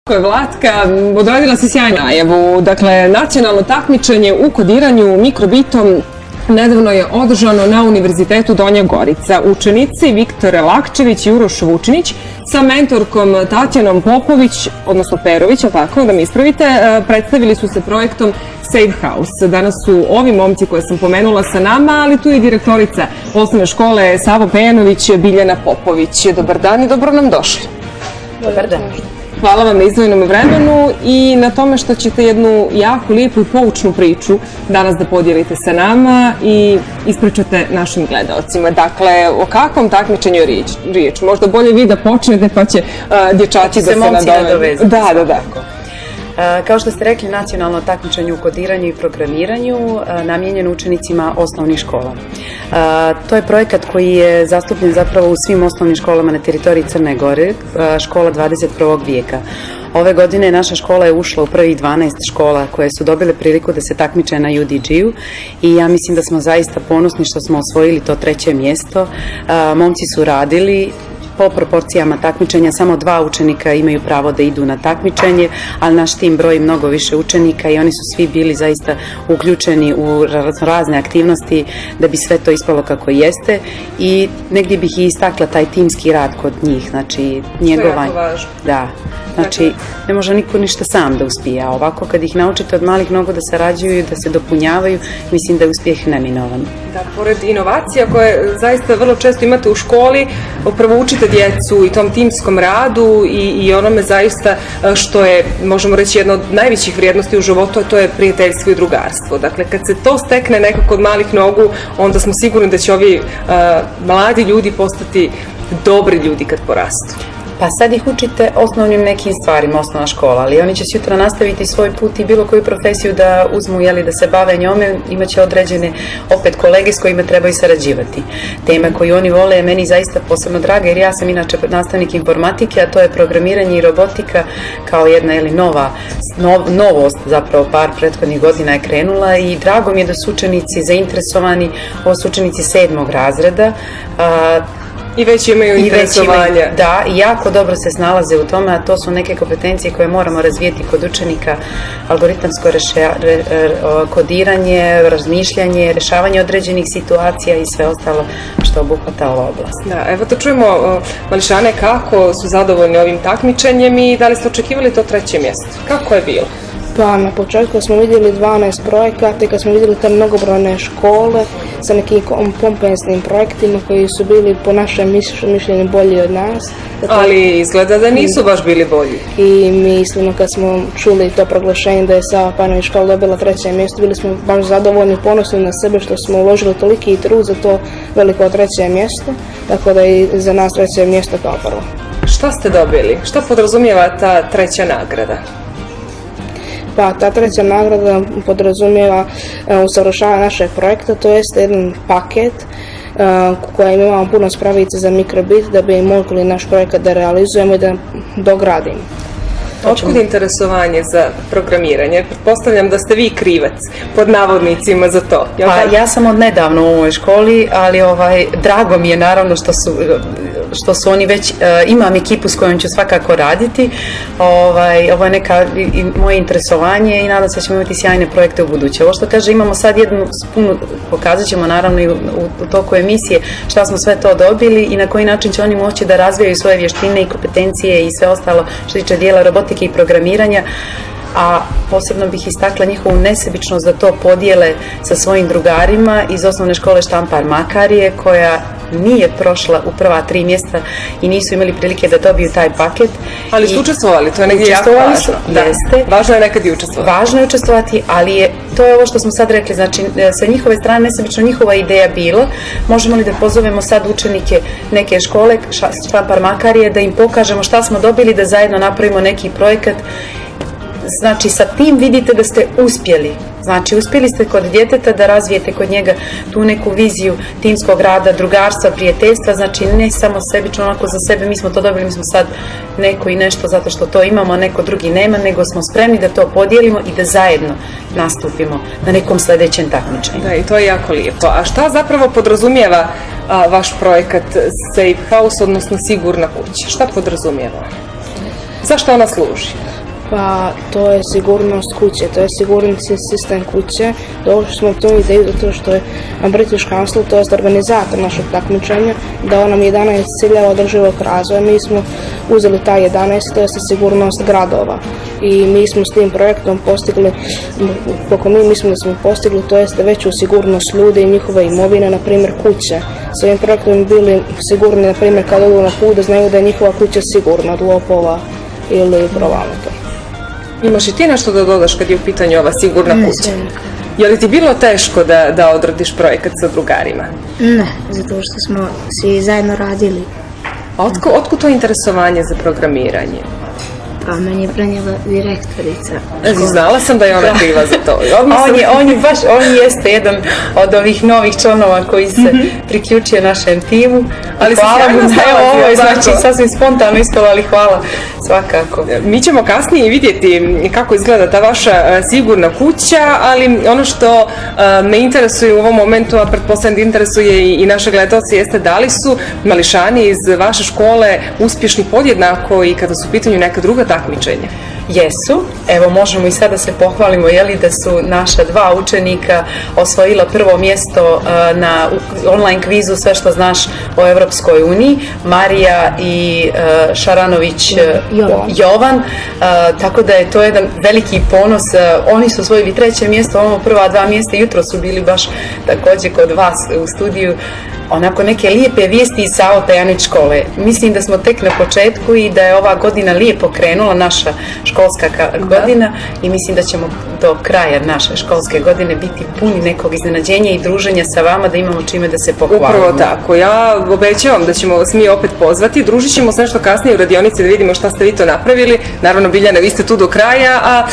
Tako je, Vlatka, odradila si sjajnu najavu. Dakle, nacionalno takmičenje u kodiranju mikrobitom nedavno je održano na Univerzitetu Donja Gorica. Učenici Viktor Lakčević i Uroš Vučinić sa mentorkom Tatjanom Popović, odnosno Perović, tako da mi ispravite, predstavili su se projektom Safe House. Danas su ovi momci koje sam pomenula sa nama, ali tu je i direktorica osnovne škole Savo Pejanović, Biljana Popović. Dobar dan i dobro nam došli. Dobar dan. Hvala vam na izdvojenom vremenu i na tome što ćete jednu jako lijepu i poučnu priču danas da podijelite sa nama i ispričate našim gledalcima. Dakle, o kakvom takmičenju je riječ? Možda bolje vi da počnete pa će dječaci da se nadovezu. Da. Kao što ste rekli, nacionalno takmičenje u kodiranju i programiranju namijenjeno učenicima osnovnih škola. To je projekat koji je zastupljen zapravo u svim osnovnim školama na teritoriji Crne Gore, škola 21. vijeka. Ove godine naša škola je ušla u prvih 12 škola koje su dobile priliku da se takmiče na UDG-u i ja mislim da smo zaista ponosni što smo osvojili to 3. mjesto. Momci su radili po proporcijama takmičenja, samo 2 učenika imaju pravo da idu na takmičenje, ali naš tim broji mnogo više učenika i oni su svi bili zaista uključeni u razne aktivnosti da bi sve to ispalo kako jeste i negdje bih i istakla taj timski rad kod njih, znači njegovanje. To je jako važno. Da. Znači, ne može niko ništa sam da uspije, a ovako kad ih naučite od malih nogu da sarađuju i da se dopunjavaju, mislim da je uspjeh neminovan. Da, pored inovacija koje zaista vrlo često imate u školi, upravo učite djecu i tom timskom radu i onome zaista što je, možemo reći, jedna od najvećih vrijednosti u životu, a to je prijateljstvo i drugarstvo. Dakle, kad se to stekne nekako od malih nogu, onda smo sigurni da će ovi mladi ljudi postati dobri ljudi kad porastu. Pa sad ih učite osnovnim nekim stvarima, osnovna škola, ali oni će sutra nastaviti svoj put i bilo koju profesiju da uzmu, da se bave njome, imat će određene opet kolege s kojima trebaju sarađivati. Tema koju oni vole je meni zaista posebno draga jer ja sam inače nastavnik informatike, a to je programiranje i robotika kao jedna novost, zapravo par prethodnih godina je krenula i drago mi je da su učenici zainteresovani, ovo su učenici 7. razreda, I već imaju interesovanja. Da, i jako dobro se snalaze u tome, a to su neke kompetencije koje moramo razvijeti kod učenika, algoritamsko kodiranje, razmišljanje, rješavanje određenih situacija i sve ostalo što obuhvata ova oblast. Da, evo to čujemo, mališane, kako su zadovoljni ovim takmičenjem i da li ste očekivali to 3. mjesto? Kako je bilo? Pa na početku smo vidjeli 12 projekata i kad smo vidjeli te mnogobrojne škole sa nekim kompenznim projektima koji su bili po našem mišljenju bolji od nas. Ali izgleda da nisu baš bili bolji. I mislimo kad smo čuli to proglašenje da je Sava Pejanović škola dobila 3. mjesto, bili smo baš zadovoljni i ponosni na sebe što smo uložili toliki trud za to veliko 3. mjesto, tako da je za nas 3. mjesto kao prvo. Šta ste dobili? Šta podrazumijeva ta 3. nagrada? Pa ta 3. nagrada podrazumijeva usavršavanje našeg projekta, to jest jedan paket kojem imamo puno spravice za mikrobit da bi mogli naš projekat da realizujemo i da dogradimo. Otkud interesovanje za programiranje? Pretpostavljam da ste vi krivac, pod navodnicima, za to. Pa ja sam od nedavno u ovoj školi, ali drago mi je naravno što su oni već, imam ekipu s kojom ću svakako raditi. Ovo je neka moje interesovanje i nadam se da ćemo imati sjajne projekte u buduće. Ovo što kaže, imamo sad jednu spunu, pokazat ćemo naravno i u toku emisije šta smo sve to dobili i na koji način će oni moći da razvijaju svoje vještine i kompetencije i sve ostalo što tiče dijela robotike i programiranja, a posebno bih istakla njihovu nesebičnost da to podijele sa svojim drugarima iz osnovne škole Štampar Makarije koja nije prošla u prva 3 mjesta i nisu imali prilike da dobiju taj paket. Ali su učestvovali, to je negdje jako važno. Jeste. Važno je nekad i učestvovati. Važno je učestvovati, ali to je ovo što smo sad rekli, znači sa njihove strane nesebično njihova ideja bila, možemo li da pozovemo sad učenike neke škole Štampar Makarije da im pokažemo šta smo dobili, da zajedno napravimo neki projekat. Znači, sa tim vidite da ste uspjeli. Znači, uspjeli ste kod djeteta da razvijete kod njega tu neku viziju timskog rada, drugarstva, prijateljstva. Znači, ne samo sebično, onako za sebe, mi smo to dobili, mi smo sad neko i nešto zato što to imamo, a neko drugi nema, nego smo spremni da to podijelimo i da zajedno nastupimo na nekom sljedećem takmičenju. Da, i to je jako lijepo. A šta zapravo podrazumijeva vaš projekat Safe House, odnosno Sigurna kuća? Šta podrazumijeva? Zašto ona služi? Pa to je sigurnost kuće, to je sigurnosni sistem kuće. Došli smo u tu ideju zato što je British Council, to je organizator našeg takmičenja, dao nam 11 ciljeva održivog razvoja. Mi smo uzeli taj 11, to je sigurnost gradova. I mi smo s tim projektom postigli, koliko mi mislimo da smo postigli, to jeste veću sigurnost ljudi i njihove imovine, na primjer kuće. S ovim projektom bili sigurni, na primjer, kada odu na put, da znaju da je njihova kuća sigurna od lopova ili provalnika. Imaš i ti nešto da dodaš kad je u pitanju ova sigurna kuća? Je li ti bilo teško da odradiš projekat sa drugarima? Ne, zato što smo svi zajedno radili. A otkud to interesovanje za programiranje? Pa meni je prenijela direktorica. Znala sam da je ona kriva za to. On jeste jedan od ovih novih članova koji se priključio našem timu. Ali hvala mu, ovo je znači tako. sasvim spontano ispalo, ali hvala svakako. Mi ćemo kasnije vidjeti kako izgleda ta vaša sigurna kuća, ali ono što me interesuje u ovom momentu, a pretpostavljam da interesuje i naše gledalce, jeste da li su mališani iz vaše škole uspješni podjednako i kada su u pitanju neka druga takmičenja? Jesu. Evo, možemo i sada se pohvalimo da su naša dva učenika osvojila prvo mjesto na online kvizu Sve što znaš o Evropskoj uniji, Marija i Šaranović Jovan. Tako da je to jedan veliki ponos. Oni su osvojili treće mjesto, ono prva dva mjesta jutro su bili baš također kod vas u studiju. Onako neke lijepe vijesti iz Savo Tajanić škole. Mislim da smo tek na početku i da je ova godina lijepo krenula, naša školska godina, i mislim da ćemo do kraja naše školske godine biti puni nekog iznenađenja i druženja sa vama, da imamo čime da se pohvalimo. Upravo tako. Ja obećavam da ćemo vas mi opet pozvati. Družit ćemo se nešto kasnije u radionici da vidimo šta ste vi to napravili. Naravno, Biljana, vi ste tu do kraja, a